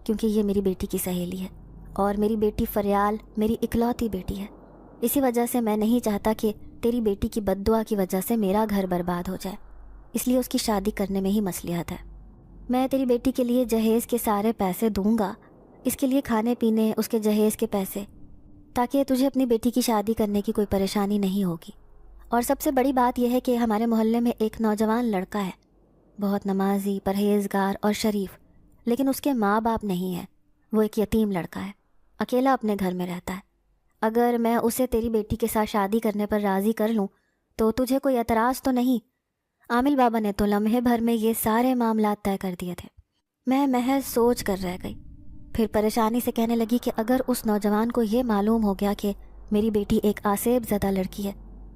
A: کیونکہ یہ میری بیٹی کی سہیلی ہے اور میری بیٹی فریال میری اکلوتی بیٹی ہے۔ اسی وجہ سے میں نہیں چاہتا کہ تیری بیٹی کی بد دعا کی وجہ سے میرا گھر برباد ہو جائے، اس لیے اس کی شادی کرنے میں ہی مصلحت ہے۔ میں تیری بیٹی کے لیے جہیز کے سارے پیسے دوں گا، اس کے لیے کھانے پینے، اس کے جہیز کے پیسے، تاکہ تجھے اپنی بیٹی کی شادی کرنے کی کوئی پریشانی نہیں ہوگی۔ اور سب سے بڑی بات یہ ہے کہ ہمارے محلے میں ایک نوجوان لڑکا ہے، بہت نمازی، پرہیزگار اور شریف، لیکن اس کے ماں باپ نہیں ہیں۔ وہ ایک یتیم لڑکا ہے، اکیلا اپنے گھر میں رہتا ہے۔ اگر میں اسے تیری بیٹی کے ساتھ شادی کرنے پر راضی کر لوں تو تجھے کوئی اعتراض تو نہیں؟ عامل بابا نے تو لمحے بھر میں یہ سارے معاملات طے کر دیے تھے۔ میں محض سوچ کر رہ گئی، پھر پریشانی سے کہنے لگی کہ اگر اس نوجوان کو یہ معلوم ہو گیا کہ میری بیٹی ایک آسیب زدہ لڑکی ہے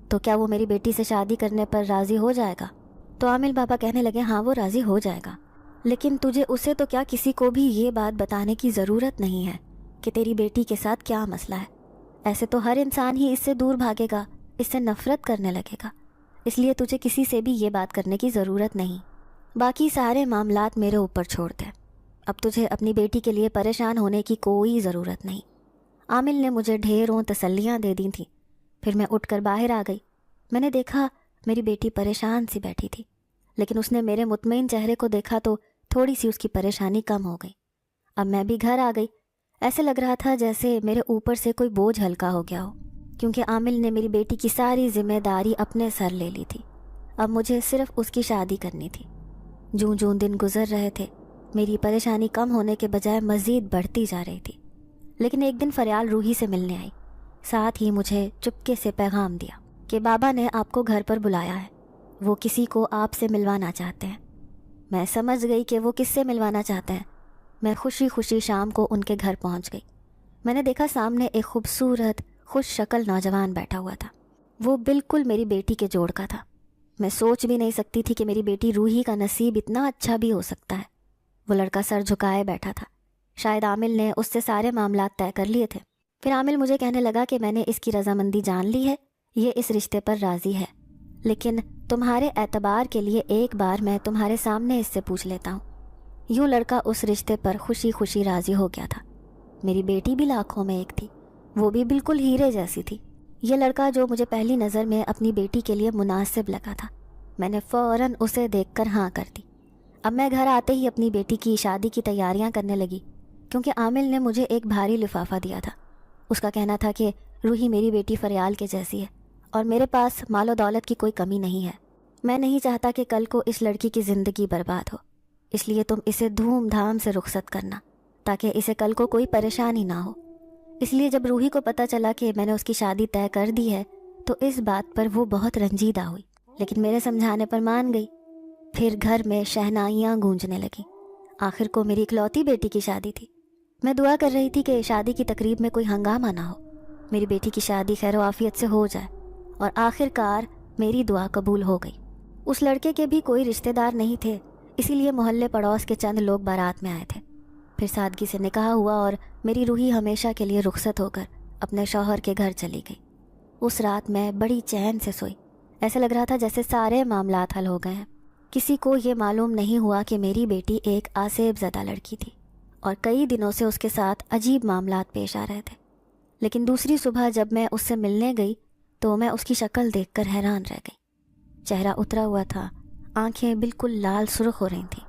A: تو کیا وہ میری بیٹی سے شادی کرنے پر راضی ہو جائے گا؟ تو عامل بابا کہنے لگے، ہاں وہ راضی ہو جائے گا، لیکن تجھے اسے تو کیا کسی کو بھی یہ بات بتانے کی ضرورت نہیں ہے کہ تیری بیٹی کے ساتھ کیا مسئلہ ہے۔ ایسے تو ہر انسان ہی اس سے دور بھاگے گا، اس سے نفرت کرنے لگے گا، اس لیے تجھے کسی سے بھی یہ بات کرنے کی ضرورت نہیں۔ باقی سارے معاملات میرے اوپر چھوڑ دے، اب تجھے اپنی بیٹی کے لیے پریشان ہونے کی کوئی ضرورت نہیں۔ عامل نے مجھے ڈھیروں تسلیاں دے دی تھیں۔ پھر میں اٹھ کر باہر آ گئی۔ میں نے دیکھا میری بیٹی پریشان سی بیٹھی تھی، لیکن اس نے میرے مطمئن چہرے کو دیکھا تو تھوڑی سی اس کی پریشانی کم ہو گئی۔ اب میں بھی گھر آ گئی۔ ایسے لگ رہا تھا جیسے میرے اوپر سے کوئی بوجھ ہلکا ہو گیا ہو، کیونکہ عامل نے میری بیٹی کی ساری ذمہ داری اپنے سر لے لی تھی۔ اب مجھے صرف اس کی شادی کرنی تھی۔ جوں جوں دن گزر رہے تھے میری پریشانی کم ہونے کے بجائے مزید بڑھتی جا رہی تھی۔ لیکن ایک دن فریال روحی سے ملنے آئی، ساتھ ہی مجھے چپکے سے پیغام دیا کہ بابا نے آپ کو گھر پر بلایا ہے، وہ کسی کو آپ سے ملوانا چاہتے ہیں۔ میں سمجھ گئی کہ وہ کس سے ملوانا چاہتے ہیں۔ میں خوشی خوشی شام کو ان کے گھر پہنچ گئی۔ میں نے دیکھا سامنے ایک خوبصورت خوش شکل نوجوان بیٹھا ہوا تھا۔ وہ بالکل میری بیٹی کے جوڑ کا تھا۔ میں سوچ بھی نہیں سکتی تھی کہ میری بیٹی روحی کا نصیب اتنا اچھا بھی ہو سکتا ہے۔ وہ لڑکا سر جھکائے بیٹھا تھا۔ شاید عامل نے اس سے سارے معاملات طے کر لیے تھے۔ پھر عامل مجھے کہنے لگا کہ میں نے اس کی رضامندی جان لی ہے، یہ اس رشتے پر راضی ہے، لیکن تمہارے اعتبار کے لیے ایک بار میں تمہارے سامنے اس سے پوچھ لیتا ہوں۔ یوں لڑکا اس رشتے پر خوشی خوشی راضی ہو گیا تھا۔ میری بیٹی بھی لاکھوں میں ایک تھی، وہ بھی بالکل ہیرے جیسی تھی۔ یہ لڑکا جو مجھے پہلی نظر میں اپنی بیٹی کے لیے مناسب لگا تھا، میں نے فوراً اسے دیکھ کر ہاں کر دی۔ اب میں گھر آتے ہی اپنی بیٹی کی شادی کی تیاریاں کرنے لگی، کیونکہ عامل نے مجھے ایک بھاری لفافہ دیا تھا۔ اس کا کہنا تھا کہ روحی میری بیٹی فریال کے جیسی ہے اور میرے پاس مال و دولت کی کوئی کمی نہیں ہے۔ میں نہیں چاہتا کہ کل کو اس لڑکی کی زندگی برباد ہو، اس لیے تم اسے دھوم دھام سے رخصت کرنا تاکہ اسے کل کو کوئی پریشانی نہ ہو۔ اس لیے جب روحی کو پتہ چلا کہ میں نے اس کی شادی طے کر دی ہے تو اس بات پر وہ بہت رنجیدہ ہوئی، لیکن میرے سمجھانے پر مان گئی۔ پھر گھر میں شہنائیاں گونجنے لگیں۔ آخر کو میری اکلوتی بیٹی کی شادی تھی۔ میں دعا کر رہی تھی کہ شادی کی تقریب میں کوئی ہنگامہ نہ ہو، میری بیٹی کی شادی خیر و عافیت سے ہو جائے، اور آخر کار میری دعا قبول ہو گئی۔ اس لڑکے کے بھی کوئی رشتہ دار نہیں تھے، اسی لیے محلے پڑوس کے چند لوگ بارات میں آئے تھے۔ پھر سادگی سے نکاح ہوا اور میری روحی ہمیشہ کے لیے رخصت ہو کر اپنے شوہر کے گھر چلی گئی۔ اس رات میں بڑی چین سے سوئی، ایسا لگ رہا تھا جیسے سارے معاملات حل ہو گئے ہیں۔ کسی کو یہ معلوم نہیں ہوا کہ میری بیٹی ایک آسیب زدہ لڑکی تھی اور کئی دنوں سے اس کے ساتھ عجیب معاملات پیش آ رہے تھے۔ لیکن دوسری صبح جب میں اس سے ملنے گئی تو میں اس کی شکل دیکھ کر حیران رہ گئی۔ چہرہ اترا ہوا تھا، آنکھیں بالکل لال سرخ ہو رہی تھیں،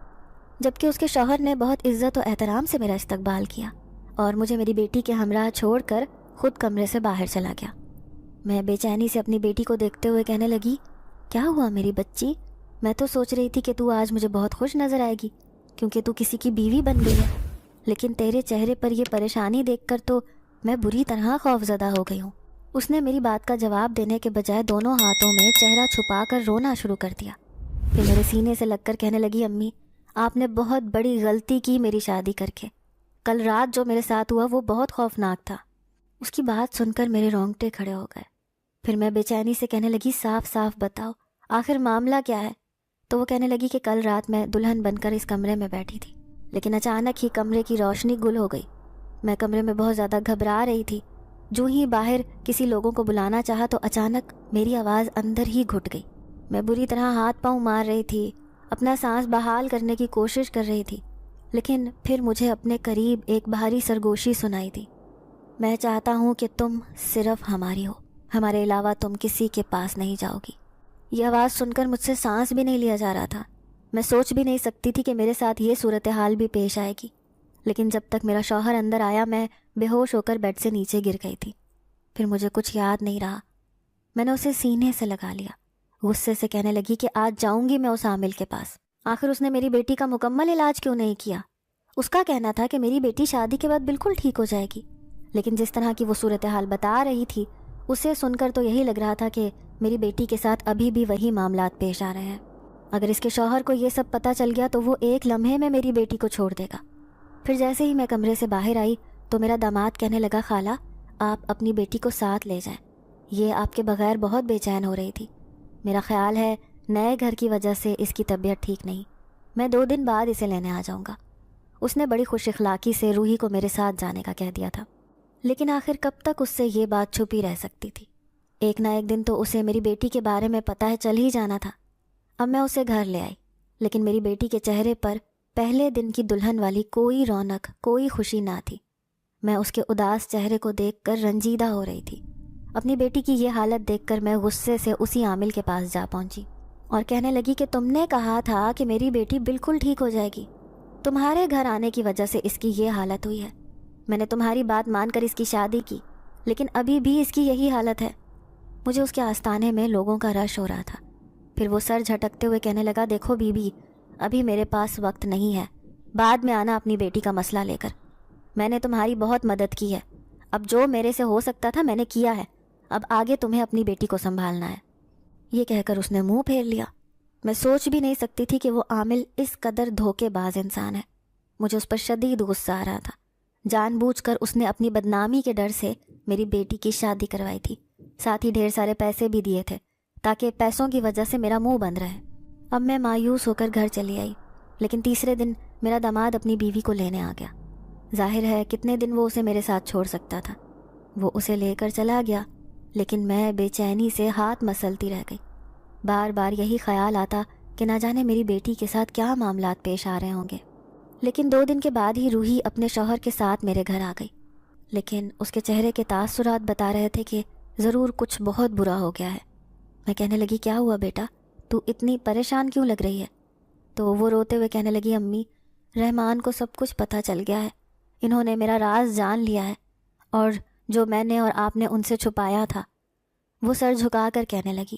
A: جبکہ اس کے شوہر نے بہت عزت و احترام سے میرا استقبال کیا اور مجھے میری بیٹی کے ہمراہ چھوڑ کر خود کمرے سے باہر چلا گیا۔ میں بے چینی سے اپنی بیٹی کو دیکھتے ہوئے کہنے لگی، کیا ہوا میری بچی؟ میں تو سوچ رہی تھی کہ تو آج مجھے بہت خوش نظر آئے گی کیونکہ تو کسی کی بیوی بن گئی ہے، لیکن تیرے چہرے پر یہ پریشانی دیکھ کر تو میں بری طرح خوفزدہ ہو گئی ہوں۔ اس نے میری بات کا جواب دینے کے بجائے دونوں ہاتھوں میں چہرہ چھپا کر رونا شروع کر دیا۔ پھر میرے سینے سے لگ کر کہنے لگی، امی آپ نے بہت بڑی غلطی کی میری شادی کر کے۔ کل رات جو میرے ساتھ ہوا وہ بہت خوفناک تھا۔ اس کی بات سن کر میرے رونگٹے کھڑے ہو گئے۔ پھر میں بے چینی سے کہنے لگی، صاف صاف بتاؤ آخر معاملہ کیا ہے؟ تو وہ کہنے لگی کہ کل رات میں دلہن بن کر اس کمرے میں بیٹھی تھی، لیکن اچانک ہی کمرے کی روشنی گل ہو گئی۔ میں کمرے میں بہت زیادہ گھبرا رہی تھی۔ جو ہی باہر کسی لوگوں کو بلانا چاہا تو اچانک میری آواز اندر ہی گھٹ گئی۔ میں بری طرح ہاتھ پاؤں مار رہی تھی، اپنا سانس بحال کرنے کی کوشش کر رہی تھی، لیکن پھر مجھے اپنے قریب ایک بھاری سرگوشی سنائی دی۔ میں چاہتا ہوں کہ تم صرف ہماری ہو، ہمارے علاوہ تم کسی کے پاس نہیں جاؤ گی۔ یہ آواز سن کر مجھ سے سانس بھی نہیں لیا جا رہا تھا۔ میں سوچ بھی نہیں سکتی تھی کہ میرے ساتھ یہ صورتحال بھی پیش آئے گی، لیکن جب تک میرا شوہر اندر آیا میں بے ہوش ہو کر بیڈ سے نیچے گر گئی تھی۔ پھر مجھے کچھ یاد نہیں رہا۔ میں نے اسے سینے سے لگا لیا، غصے سے کہنے لگی کہ آج جاؤں گی میں اس عامل کے پاس۔ آخر اس نے میری بیٹی کا مکمل علاج کیوں نہیں کیا؟ اس کا کہنا تھا کہ میری بیٹی شادی کے بعد بالکل ٹھیک ہو جائے گی، لیکن جس طرح کی وہ صورتحال بتا رہی تھی اسے سن کر تو یہی لگ رہا تھا کہ میری بیٹی کے ساتھ ابھی بھی وہی معاملات پیش آ رہے ہیں۔ اگر اس کے شوہر کو یہ سب پتہ چل گیا تو وہ ایک لمحے میں میری بیٹی کو چھوڑ دے گا۔ پھر جیسے ہی میں کمرے سے باہر آئی تو میرا داماد کہنے لگا، خالہ آپ اپنی بیٹی کو ساتھ لے جائیں، یہ آپ کے بغیر بہت بے چین ہو رہی تھی۔ میرا خیال ہے نئے گھر کی وجہ سے اس کی طبیعت ٹھیک نہیں، میں 2 دن بعد اسے لینے آ جاؤں گا۔ اس نے بڑی خوش اخلاقی سے روحی کو میرے ساتھ جانے کا کہہ دیا تھا، لیکن آخر کب تک اس سے یہ بات چھپی رہ سکتی تھی؟ ایک نہ ایک دن تو اسے میری بیٹی کے بارے میں پتہ ہے چل ہی جانا تھا۔ اب میں اسے گھر لے آئی، لیکن میری بیٹی کے چہرے پر پہلے دن کی دلہن والی کوئی رونق، کوئی خوشی نہ تھی۔ میں اس کے اداس چہرے کو دیکھ کر رنجیدہ ہو رہی تھی۔ اپنی بیٹی کی یہ حالت دیکھ کر میں غصے سے اسی عامل کے پاس جا پہنچی اور کہنے لگی کہ تم نے کہا تھا کہ میری بیٹی بالکل ٹھیک ہو جائے گی، تمہارے گھر آنے کی وجہ سے اس کی یہ حالت ہوئی ہے۔ میں نے تمہاری بات مان کر اس کی شادی کی، لیکن ابھی بھی اس کی یہی حالت ہے۔ مجھے اس کے آستانے میں لوگوں کا رش ہو رہا تھا۔ پھر وہ سر جھٹکتے ہوئے کہنے لگا، دیکھو بی بی، ابھی میرے پاس وقت نہیں ہے، بعد میں آنا اپنی بیٹی کا مسئلہ لے کر۔ میں نے تمہاری بہت مدد کی ہے، اب جو میرے سے ہو سکتا تھا میں نے کیا ہے، اب آگے تمہیں اپنی بیٹی کو سنبھالنا ہے۔ یہ کہہ کر اس نے منہ پھیر لیا۔ میں سوچ بھی نہیں سکتی تھی کہ وہ عامل اس قدر دھوکے باز انسان ہے۔ مجھے اس پر شدید غصہ آ رہا تھا۔ جان بوجھ کر اس نے اپنی بدنامی کے ڈر سے میری بیٹی کی شادی کروائی تھی، ساتھ ہی ڈھیر سارے پیسے بھی دیے تھے تاکہ پیسوں کی وجہ سے میرا منہ بند رہے۔ اب میں مایوس ہو کر گھر چلی آئی، لیکن تیسرے دن میرا داماد اپنی بیوی کو لینے آ گیا۔ ظاہر ہے کتنے دن وہ اسے میرے ساتھ چھوڑ سکتا تھا۔ وہ اسے لے کر چلا گیا، لیکن میں بے چینی سے ہاتھ مسلتی رہ گئی۔ بار بار یہی خیال آتا کہ نہ جانے میری بیٹی کے ساتھ کیا معاملات پیش آ رہے ہوں گے۔ لیکن 2 دن کے بعد ہی روحی اپنے شوہر کے ساتھ میرے گھر آ گئی، لیکن اس کے چہرے کے تاثرات بتا رہے تھے کہ ضرور کچھ بہت برا ہو گیا ہے۔ میں کہنے لگی، کیا ہوا بیٹا، تو اتنی پریشان کیوں لگ رہی ہے؟ تو وہ روتے ہوئے کہنے لگی، امی رحمان کو سب کچھ پتہ چل گیا ہے، انہوں نے میرا راز جان لیا ہے، اور جو میں نے اور آپ نے ان سے چھپایا تھا۔ وہ سر جھکا کر کہنے لگی،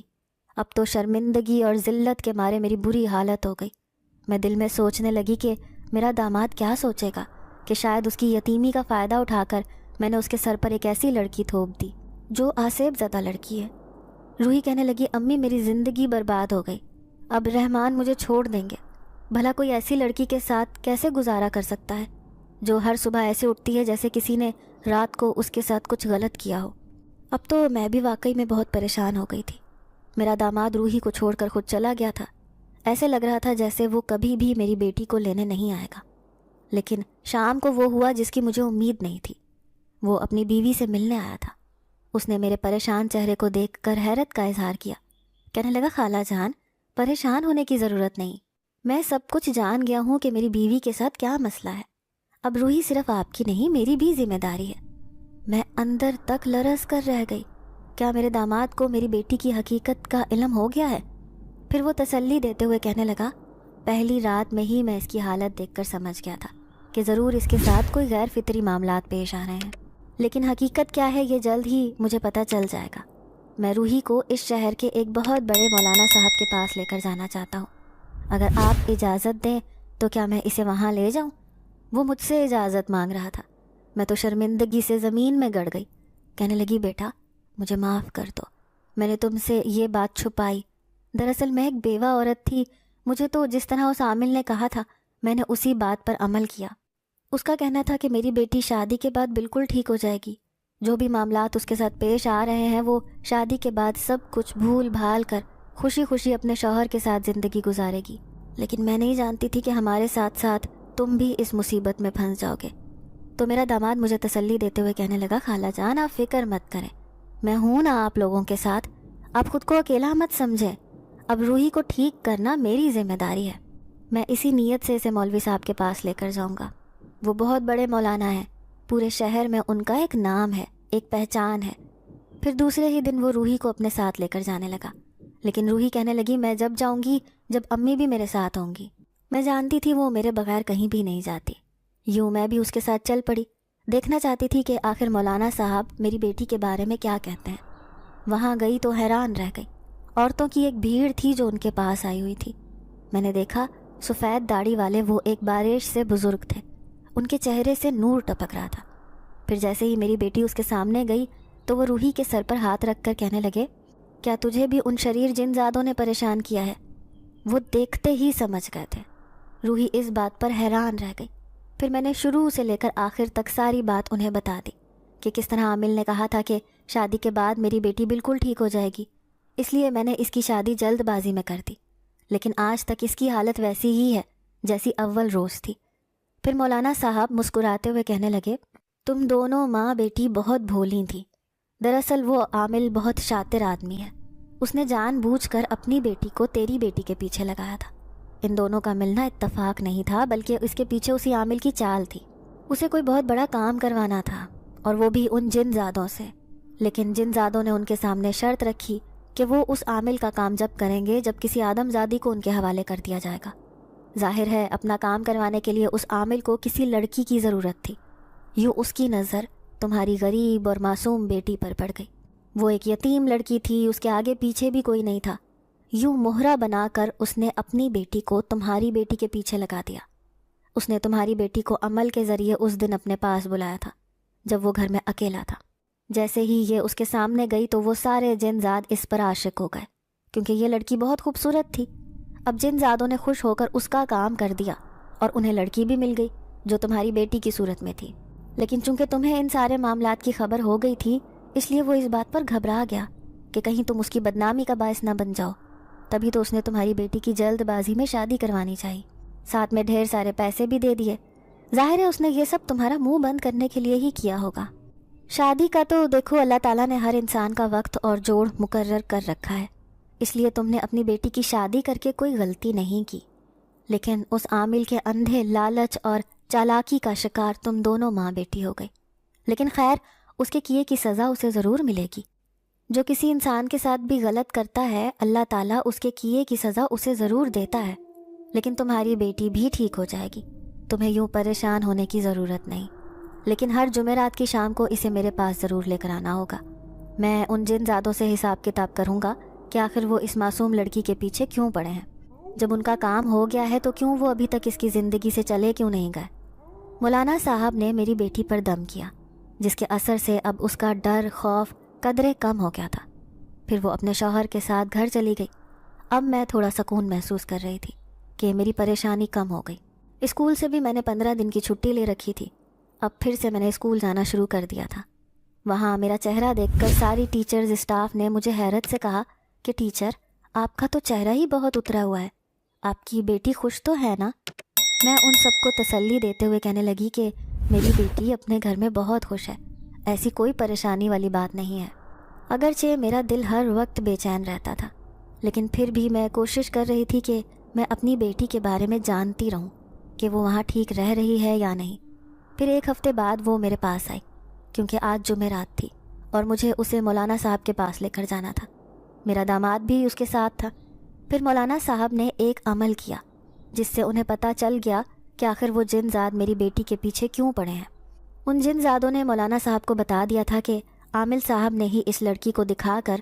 A: اب تو شرمندگی اور ذلت کے مارے میری بری حالت ہو گئی۔ میں دل میں سوچنے لگی کہ میرا داماد کیا سوچے گا کہ شاید اس کی یتیمی کا فائدہ اٹھا کر میں نے اس کے سر پر ایک ایسی لڑکی تھوپ دی جو آسیب زدہ لڑکی ہے۔ روحی کہنے لگی، امی میری زندگی برباد ہو گئی، اب رحمان مجھے چھوڑ دیں گے۔ بھلا کوئی ایسی لڑکی کے ساتھ کیسے گزارا کر سکتا ہے جو ہر صبح ایسے اٹھتی ہے جیسے کسی نے رات کو اس کے ساتھ کچھ غلط کیا ہو۔ اب تو میں بھی واقعی میں بہت پریشان ہو گئی تھی۔ میرا داماد روحی کو چھوڑ کر خود چلا گیا تھا، ایسے لگ رہا تھا جیسے وہ کبھی بھی میری بیٹی کو لینے نہیں آئے گا۔ لیکن شام کو وہ ہوا جس کی مجھے امید نہیں تھی۔ وہ اپنی بیوی سے ملنے آیا تھا۔ اس نے میرے پریشان چہرے کو دیکھ کر حیرت کا اظہار کیا، کہنے لگا، خالہ جان پریشان ہونے کی ضرورت نہیں، میں سب کچھ جان گیا ہوں کہ میری بیوی کے ساتھ کیا مسئلہ ہے۔ اب روحی صرف آپ کی نہیں میری بھی ذمہ داری ہے۔ میں اندر تک لرز کر رہ گئی، کیا میرے داماد کو میری بیٹی کی حقیقت کا علم ہو گیا ہے؟ پھر وہ تسلی دیتے ہوئے کہنے لگا، پہلی رات میں ہی میں اس کی حالت دیکھ کر سمجھ گیا تھا کہ ضرور اس کے ساتھ کوئی غیر فطری معاملات پیش آ رہے ہیں، لیکن حقیقت کیا ہے یہ جلد ہی مجھے پتہ چل جائے گا۔ میں روحی کو اس شہر کے ایک بہت بڑے مولانا صاحب کے پاس لے کر جانا چاہتا ہوں. اگر آپ اجازت دیں تو کیا میں اسے وہاں لے جاؤں؟ وہ مجھ سے اجازت مانگ رہا تھا. میں تو شرمندگی سے زمین میں گڑ گئی. کہنے لگی بیٹا مجھے معاف کر دو، میں نے تم سے یہ بات چھپائی. دراصل میں ایک بیوہ عورت تھی. مجھے تو جس طرح اس عامل نے کہا تھا میں نے اسی بات پر عمل کیا. اس کا کہنا تھا کہ میری بیٹی شادی کے بعد بالکل ٹھیک ہو جائے گی. جو بھی معاملات اس کے ساتھ پیش آ رہے ہیں وہ شادی کے بعد سب کچھ بھول بھال کر خوشی خوشی اپنے شوہر کے ساتھ زندگی گزارے گی. لیکن میں نہیں جانتی تھی کہ ہمارے ساتھ ساتھ تم بھی اس مصیبت میں پھنس جاؤ گے. تو میرا داماد مجھے تسلی دیتے ہوئے کہنے لگا خالہ جان آپ فکر مت کریں، میں ہوں نا آپ لوگوں کے ساتھ، آپ خود کو اکیلا مت سمجھیں. اب روحی کو ٹھیک کرنا میری ذمہ داری ہے. میں اسی نیت سے اسے مولوی صاحب کے پاس لے کر جاؤں گا. وہ بہت بڑے مولانا ہیں، پورے شہر میں ان کا ایک نام ہے، ایک پہچان ہے. پھر دوسرے ہی دن وہ روحی کو اپنے ساتھ لے کر جانے لگا. لیکن روحی کہنے لگی میں جب جاؤں گی جب امی بھی میرے ساتھ ہوں گی. میں جانتی تھی وہ میرے بغیر کہیں بھی نہیں جاتی. یوں میں بھی اس کے ساتھ چل پڑی. دیکھنا چاہتی تھی کہ آخر مولانا صاحب میری بیٹی کے بارے میں کیا کہتے ہیں. وہاں گئی تو حیران رہ گئی. عورتوں کی ایک بھیڑ تھی جو ان کے پاس آئی ہوئی تھی. میں نے دیکھا سفید داڑھی والے وہ ایک باریش سے بزرگ تھے. ان کے چہرے سے نور ٹپک رہا تھا. پھر جیسے ہی میری بیٹی اس کے سامنے گئی تو وہ روحی کے سر پر ہاتھ رکھ کر کہنے لگے کیا تجھے بھی ان شریر جن زادوں نے پریشان کیا ہے؟ وہ دیکھتے ہی سمجھ گئے تھے. روحی اس بات پر حیران رہ گئی. پھر میں نے شروع سے لے کر آخر تک ساری بات انہیں بتا دی کہ کس طرح عامل نے کہا تھا کہ شادی کے بعد میری بیٹی بالکل ٹھیک ہو جائے گی، اس لیے میں نے اس کی شادی جلد بازی میں کر دی. لیکن آج تک اس کی حالت ویسی ہی ہے جیسی اول روز تھی. پھر مولانا صاحب مسکراتے ہوئے کہنے لگے تم دونوں ماں بیٹی بہت بھولی تھیں. دراصل وہ عامل بہت شاطر آدمی ہے. اس نے جان بوجھ کر اپنی بیٹی کو تیری بیٹی کے پیچھے لگایا تھا. ان دونوں کا ملنا اتفاق نہیں تھا بلکہ اس کے پیچھے اسی عامل کی چال تھی. اسے کوئی بہت بڑا کام کروانا تھا اور وہ بھی ان جن زادوں سے. لیکن جن زادوں نے ان کے سامنے شرط رکھی کہ وہ اس عامل کا کام جب کریں گے جب کسی آدم زادی کو ان کے حوالے کر دیا جائے گا. ظاہر ہے اپنا کام کروانے کے لیے اس عامل کو کسی لڑکی کی ضرورت تھی. یوں اس کی نظر تمہاری غریب اور معصوم بیٹی پر پڑ گئی. وہ ایک یتیم لڑکی تھی، اس کے آگے پیچھے بھی کوئی نہیں تھا. یوں مہرہ بنا کر اس نے اپنی بیٹی کو تمہاری بیٹی کے پیچھے لگا دیا. اس نے تمہاری بیٹی کو عمل کے ذریعے اس دن اپنے پاس بلایا تھا جب وہ گھر میں اکیلا تھا. جیسے ہی یہ اس کے سامنے گئی تو وہ سارے جن زاد اس پر عاشق ہو گئے کیونکہ یہ لڑکی بہت خوبصورت تھی. اب جن زادوں نے خوش ہو کر اس کا کام کر دیا اور انہیں لڑکی بھی مل گئی جو تمہاری بیٹی کی صورت میں تھی. لیکن چونکہ تمہیں ان سارے معاملات کی خبر ہو گئی تھی اس لیے وہ اس بات پر گھبرا گیا کہ کہیں تم اس کی بدنامی کا باعث نہ بن جاؤ. تبھی تو اس نے تمہاری بیٹی کی جلد بازی میں شادی کروانی چاہی، ساتھ میں ڈھیر سارے پیسے بھی دے دیے. ظاہر ہے اس نے یہ سب تمہارا منہ بند کرنے کے لیے ہی کیا ہوگا. شادی کا تو دیکھو اللہ تعالیٰ نے ہر انسان کا وقت اور جوڑ مقرر کر رکھا ہے، اس لیے تم نے اپنی بیٹی کی شادی کر کے کوئی غلطی نہیں کی. لیکن اس عامل کے اندھے لالچ اور چالاکی کا شکار تم دونوں ماں بیٹی ہو گئی. لیکن خیر اس کے کیے کی سزا اسے ضرور ملے گی. جو کسی انسان کے ساتھ بھی غلط کرتا ہے اللہ تعالیٰ اس کے کیے کی سزا اسے ضرور دیتا ہے. لیکن تمہاری بیٹی بھی ٹھیک ہو جائے گی، تمہیں یوں پریشان ہونے کی ضرورت نہیں. لیکن ہر جمعرات کی شام کو اسے میرے پاس ضرور لے کر آنا ہوگا. میں ان جن زادوں سے حساب کتاب کروں گا کہ آخر وہ اس معصوم لڑکی کے پیچھے کیوں پڑے ہیں. جب ان کا کام ہو گیا ہے تو کیوں وہ ابھی تک اس کی زندگی سے چلے کیوں نہیں گئے. مولانا صاحب نے میری بیٹی پر دم کیا جس کے اثر سے اب اس کا ڈر خوف قدرے کم ہو گیا تھا. پھر وہ اپنے شوہر کے ساتھ گھر چلی گئی. اب میں تھوڑا سکون محسوس کر رہی تھی کہ میری پریشانی کم ہو گئی. اسکول سے بھی میں نے 15 دن کی چھٹی لے رکھی تھی. اب پھر سے میں نے اسکول جانا شروع کر دیا تھا. وہاں میرا چہرہ دیکھ کر ساری ٹیچرز اسٹاف نے مجھے حیرت سے کہا کہ ٹیچر آپ کا تو چہرہ ہی بہت اترا ہوا ہے، آپ کی بیٹی خوش تو ہے نا؟ میں ان سب کو تسلی دیتے ہوئے کہنے لگی کہ میری بیٹی اپنے گھر میں بہت خوش ہے، ایسی کوئی پریشانی والی بات نہیں ہے. اگرچہ میرا دل ہر وقت بے چین رہتا تھا لیکن پھر بھی میں کوشش کر رہی تھی کہ میں اپنی بیٹی کے بارے میں جانتی رہوں کہ وہ وہاں ٹھیک رہ رہی ہے یا نہیں. پھر 1 ہفتے بعد وہ میرے پاس آئی کیونکہ آج جمعرات تھی اور مجھے اسے مولانا صاحب کے پاس لے کر جانا تھا. میرا داماد بھی اس کے ساتھ تھا. پھر مولانا صاحب نے ایک عمل کیا جس سے انہیں پتہ چل گیا کہ آخر وہ جن زاد میری بیٹی کے پیچھے کیوں پڑے ہیں. ان جن زادوں نے مولانا صاحب کو بتا دیا تھا کہ عامل صاحب نے ہی اس لڑکی کو دکھا کر